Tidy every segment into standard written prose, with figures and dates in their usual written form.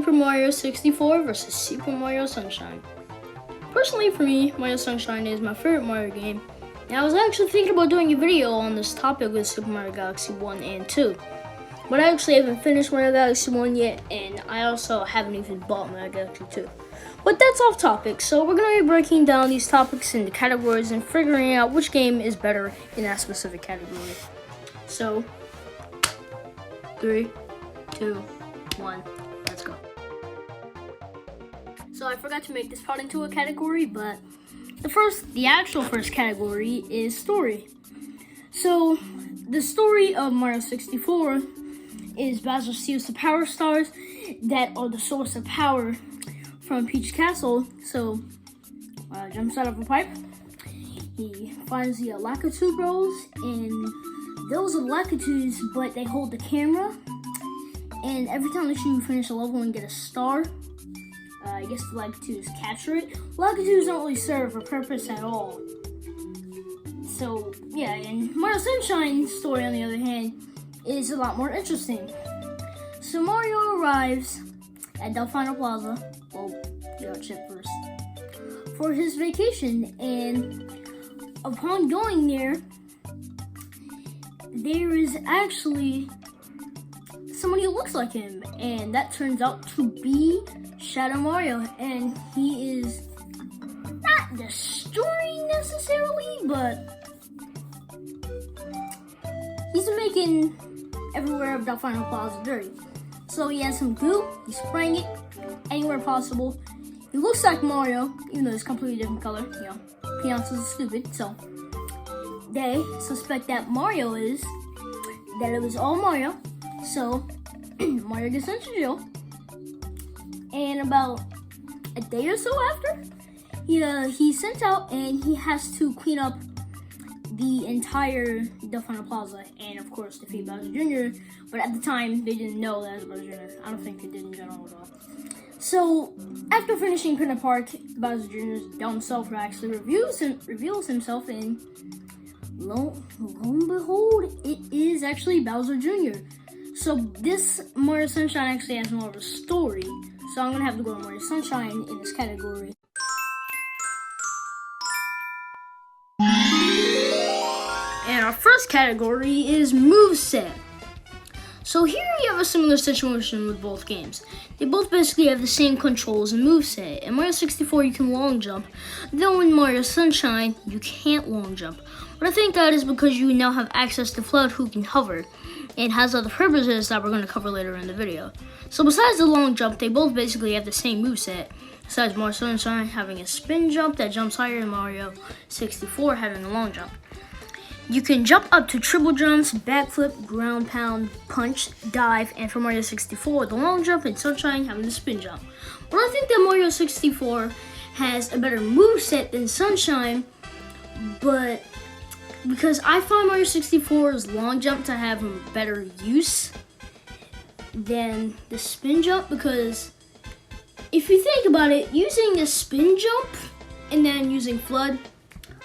Super Mario 64 versus Super Mario Sunshine. Personally for me, Mario Sunshine is my favorite Mario game. And I was actually thinking about doing a video on this topic with Super Mario Galaxy 1 and 2. But I actually haven't finished Mario Galaxy 1 yet, and I also haven't even bought Mario Galaxy 2. But that's off topic, so we're going to be breaking down these topics into categories and figuring out which game is better in that specific category. So, 3, 2, 1, let's go. So I forgot to make this part into a category, but the actual first category is story. So the story of Mario 64 is Bowser steals the power stars that are the source of power from Peach Castle. So jumps out of a pipe. He finds the Lakitu Bros, and those are Lakitus, but they hold the camera. And every time that you finish a level and get a star, I guess the Lakitus capture it. Lakitus don't really serve a purpose at all. So, yeah, and Mario Sunshine's story, on the other hand, is a lot more interesting. So Mario arrives at Delfino Plaza, well, you got Chip first, for his vacation, and upon going there is actually somebody who looks like him, and that turns out to be Shadow Mario, and he is not destroying necessarily, but he's making everywhere of Delfino Plaza dirty. So he has some goo, he's spraying it anywhere possible. He looks like Mario, even though it's a completely different color. You know, peanuts is stupid, so they suspect that it was all Mario. So Mario gets sent to jail, and about a day or so after, he's sent out, and he has to clean up the entire Delfino Plaza, and of course defeat Bowser Jr. But at the time, they didn't know that it was Bowser Jr. I don't think they did in general at all. So after finishing Pinna Park, Bowser Jr.'s dumb self actually reveals himself, and lo and behold, it is actually Bowser Jr. So this Mario Sunshine actually has more of a story. So I'm gonna have to go to Mario Sunshine in this category. And our first category is Moveset. So here you have a similar situation with both games. They both basically have the same controls and moveset. In Mario 64 you can long jump, though in Mario Sunshine you can't long jump. But I think that is because you now have access to Flood, who can hover, and has other purposes that we're going to cover later in the video. So besides the long jump, they both basically have the same moveset. Besides Mario Sunshine having a spin jump that jumps higher, and Mario 64 having a long jump. You can jump up to triple jumps, backflip, ground pound, punch, dive, and for Mario 64, the long jump, and Sunshine having the spin jump. But I think that Mario 64 has a better moveset than Sunshine, but because I find Mario 64's long jump to have a better use than the spin jump, because if you think about it, using the spin jump and then using Flood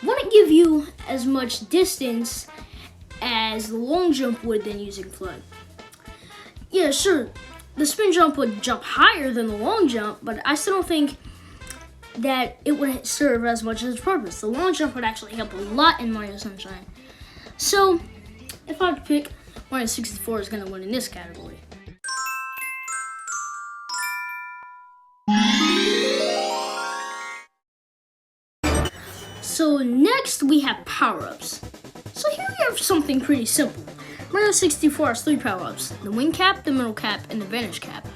wouldn't give you as much distance as the long jump would than using Flood. Yeah, sure, the spin jump would jump higher than the long jump, but I still don't think that it would serve as much as its purpose. The long jump would actually help a lot in Mario Sunshine. So, if I had to pick, Mario 64 is going to win in this category. So next we have power-ups. So here we have something pretty simple. Mario 64 has 3 power-ups: the wing cap, the middle cap, and the vanish cap.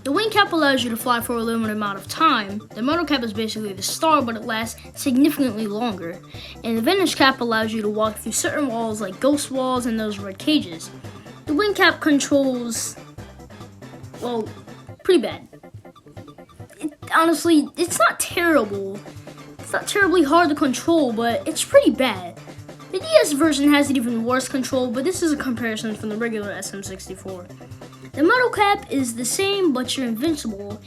The wing cap allows you to fly for a limited amount of time. The middle cap is basically the star, but it lasts significantly longer. And the vanish cap allows you to walk through certain walls like ghost walls and those red cages. The wing cap controls, well, pretty bad. Honestly, it's not terrible. It's not terribly hard to control, but it's pretty bad. The DS version has an even worse control, but this is a comparison from the regular SM64. The metal cap is the same, but you're invincible,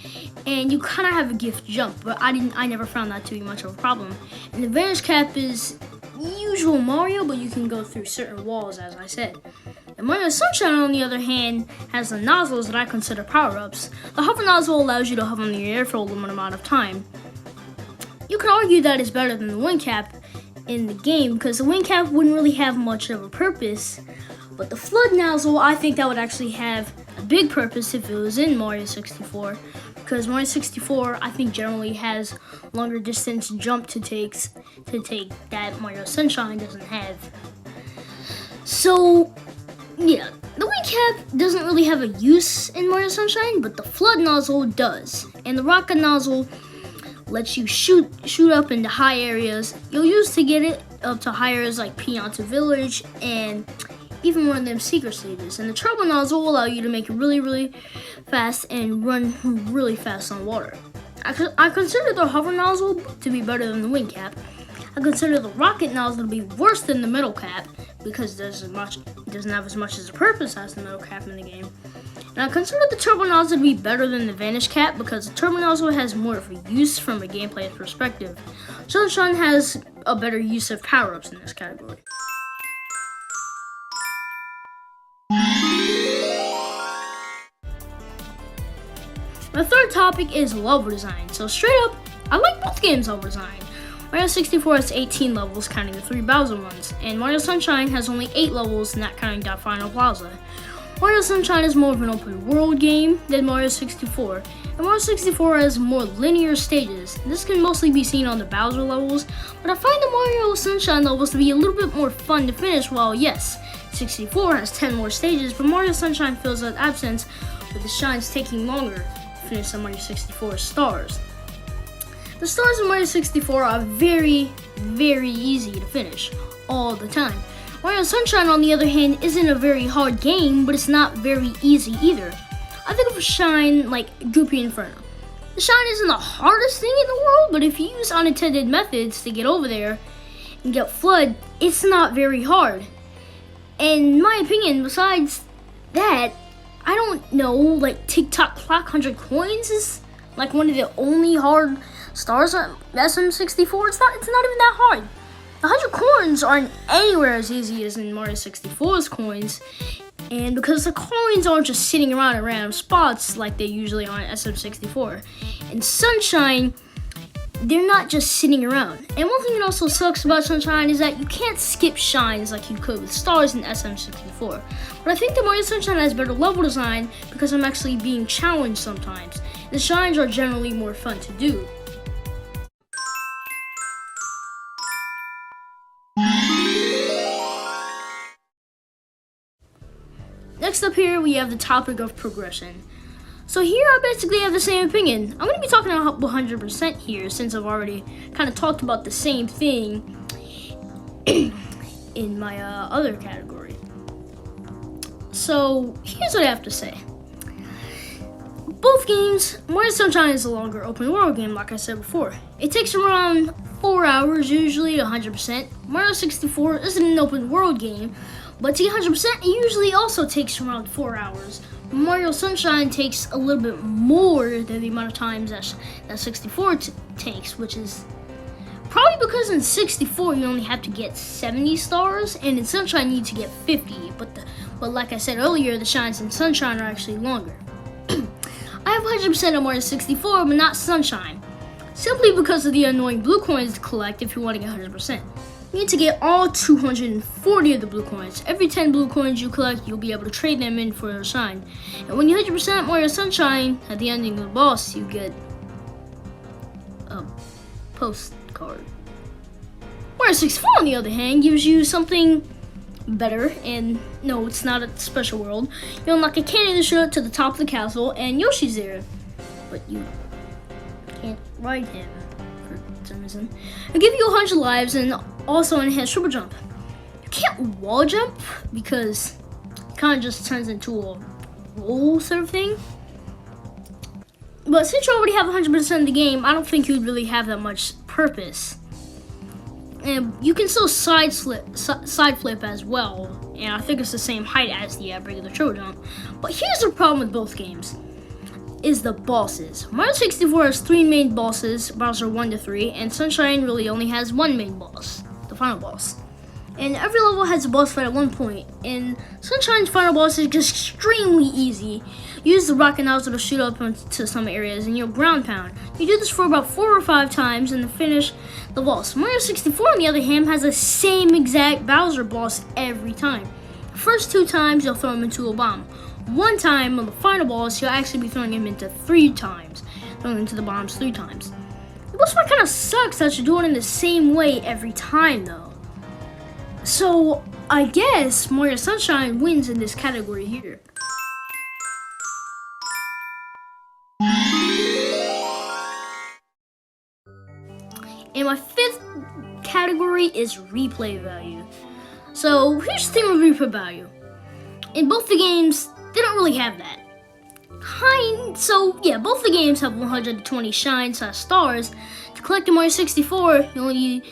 and you kind of have a gift jump, but I never found that to be much of a problem. And the vanish cap is usual Mario, but you can go through certain walls, as I said. And Mario Sunshine, on the other hand, has the nozzles that I consider power-ups. The hover nozzle allows you to hover in the air for a limited amount of time. You could argue that it's better than the wing cap in the game because the wing cap wouldn't really have much of a purpose. But the flood nozzle, I think that would actually have a big purpose if it was in Mario 64. Because Mario 64, I think, generally has longer distance jump to take that Mario Sunshine doesn't have. So, yeah, the wing cap doesn't really have a use in Mario Sunshine, but the flood nozzle does. And the rocket nozzle lets you shoot up into high areas. You'll use to get it up to high areas like Pianta Village and even one of them secret stages. And the turbo nozzle will allow you to make it really, really fast and run really fast on water. I consider the hover nozzle to be better than the wing cap. I consider the rocket nozzle to be worse than the metal cap because it doesn't have as much as a purpose as the metal cap in the game. And I consider the turbo nozzle to be better than the vanish cap because the turbo nozzle has more of a use from a gameplay perspective. Sunshine has a better use of power-ups in this category. My third topic is level design. So straight up, I like both games' level design. Mario 64 has 18 levels, counting the 3 Bowser ones, and Mario Sunshine has only 8 levels, not counting that final plaza. Mario Sunshine is more of an open world game than Mario 64, and Mario 64 has more linear stages. This can mostly be seen on the Bowser levels, but I find the Mario Sunshine levels to be a little bit more fun to finish. While yes, 64 has 10 more stages, but Mario Sunshine fills that absence with the shines taking longer to finish the Mario 64 stars. The stars in Mario 64 are very, very easy to finish all the time. Mario Sunshine, on the other hand, isn't a very hard game, but it's not very easy either. I think of a shine like Goopy Inferno. The shine isn't the hardest thing in the world, but if you use unintended methods to get over there and get flood, it's not very hard. And in my opinion, besides that, I don't know, like TikTok Clock 100 coins is like one of the only hard stars on SM64. It's not even that hard. The 100 coins aren't anywhere as easy as in Mario 64's coins, and because the coins aren't just sitting around in random spots like they usually are in SM64. In Sunshine, they're not just sitting around. And one thing that also sucks about Sunshine is that you can't skip shines like you could with stars in SM64. But I think that Mario Sunshine has better level design because I'm actually being challenged sometimes. The shines are generally more fun to do. Next up here, we have the topic of progression. So here I basically have the same opinion. I'm going to be talking about 100% here since I've already kind of talked about the same thing in my other category. So here's what I have to say. Both games, Mario Sunshine is a longer open world game like I said before. It takes around 4 hours usually, 100%. Mario 64 isn't an open world game, but to get 100%, it usually also takes around 4 hours. Mario Sunshine takes a little bit more than the amount of times that 64 takes, which is probably because in 64 you only have to get 70 stars, and in Sunshine you need to get 50. But like I said earlier, the shines in Sunshine are actually longer. I have 100% on Mario 64, but not Sunshine, simply because of the annoying blue coins to collect if you want to get 100%. You need to get all 240 of the blue coins. Every 10 blue coins you collect, you'll be able to trade them in for a shine. And when you 100% Mario Sunshine, at the ending of the boss, you get a postcard. Mario 64, on the other hand, gives you something better, and no, it's not a special world. You unlock a candy to shoot to the top of the castle, and Yoshi's there, but you can't ride him for some reason. It'll give you 100 lives and also enhanced triple jump. You can't wall jump because it kind of just turns into a roll sort of thing. But since you already have 100% of the game, I don't think you'd really have that much purpose. And you can still side flip as well, and I think it's the same height as the regular triple jump. But here's the problem with both games, is the bosses. Mario 64 has 3 main bosses, Bowser 1 to 3, and Sunshine really only has 1 main boss, the final boss. And every level has a boss fight at one point. And Sunshine's final boss is just extremely easy. Use the rocket nozzle to shoot up into some areas and you'll ground pound. You do this for about 4 or 5 times and then finish the boss. Mario 64 on the other hand has the same exact Bowser boss every time. The first 2 times you'll throw him into a bomb. 1 time on the final boss you'll actually be throwing him into 3 times. Throwing into the bombs 3 times. The boss fight kind of sucks that you're doing it in the same way every time though. So, I guess Mario Sunshine wins in this category here. And my 5th category is replay value. So, here's the thing with replay value. In both the games, they don't really have that. Both the games have 120 shine/stars. To collect the Mario 64, you only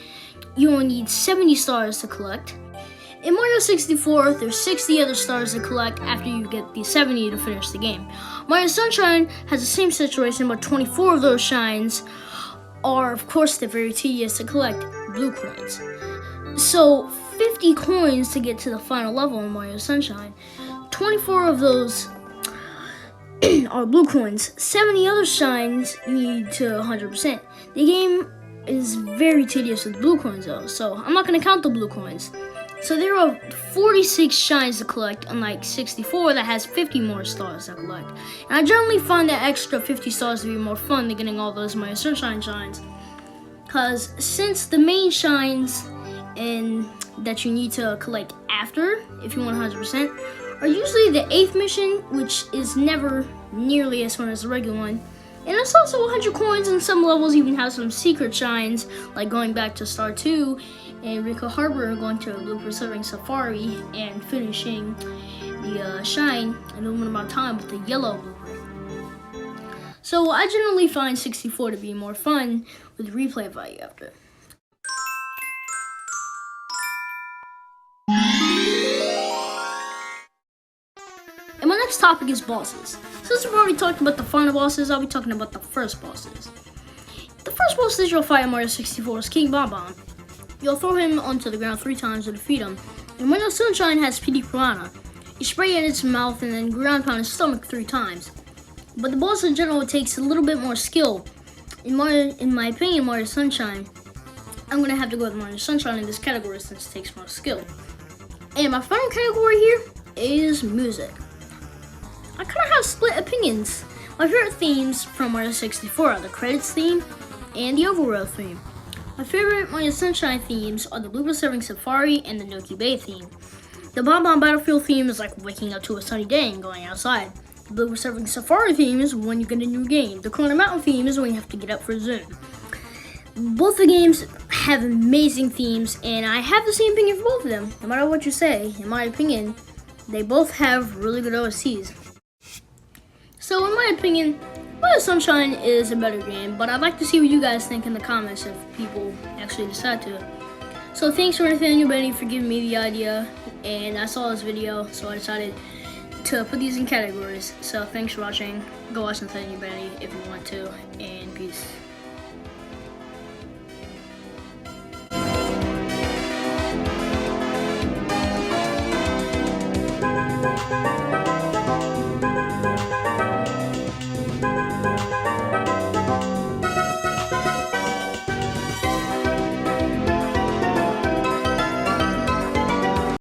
need 70 stars to collect. In Mario 64, there's 60 other stars to collect after you get the 70 to finish the game. Mario Sunshine has the same situation, but 24 of those shines are, of course, they're very tedious to collect, blue coins. So, 50 coins to get to the final level in Mario Sunshine. 24 of those are blue coins. 70 other shines you need to 100%. The game is very tedious with blue coins though, so I'm not going to count the blue coins. So there are 46 shines to collect, unlike 64 that has 50 more stars to collect. And I generally find that extra 50 stars to be more fun than getting all those Mario Sunshine shines. Because since the main shines that you need to collect after, if you want 100%, are usually the 8th mission, which is never nearly as fun as the regular one. And it's also 100 coins, and some levels even have some secret shines, like going back to Star 2 and Rico Harbor, going to Blooper Serving Safari, and finishing the shine in a limited amount of time with the yellow blooper. So I generally find 64 to be more fun with replay value after. And my next topic is bosses. Since we've already talked about the final bosses, I'll be talking about the first bosses. The first boss that you'll fight in Mario 64 is King Bomb. You'll throw him onto the ground 3 times to defeat him. And Mario Sunshine has PD Piranha. You spray it in its mouth and then ground pound his stomach 3 times. But the boss in general takes a little bit more skill. In my opinion, Mario Sunshine, I'm going to have to go with Mario Sunshine in this category since it takes more skill. And my final category here is music. I kind of have split opinions. My favorite themes from Mario 64 are the credits theme and the overworld theme. My favorite Mario Sunshine themes are the Blooper Serving Safari and the Noki Bay theme. The Bon Bon Battlefield theme is like waking up to a sunny day and going outside. The Blooper Serving Safari theme is when you get a new game. The Corona Mountain theme is when you have to get up for Zoom. Both the games have amazing themes, and I have the same opinion for both of them. No matter what you say, in my opinion, they both have really good OSTs. So in my opinion, Mario Sunshine is a better game, but I'd like to see what you guys think in the comments if people actually decide to. So thanks for Nathaniel Bandy for giving me the idea, and I saw this video, so I decided to put these in categories. So thanks for watching. Go watch Nathaniel Bandy if you want to, and peace.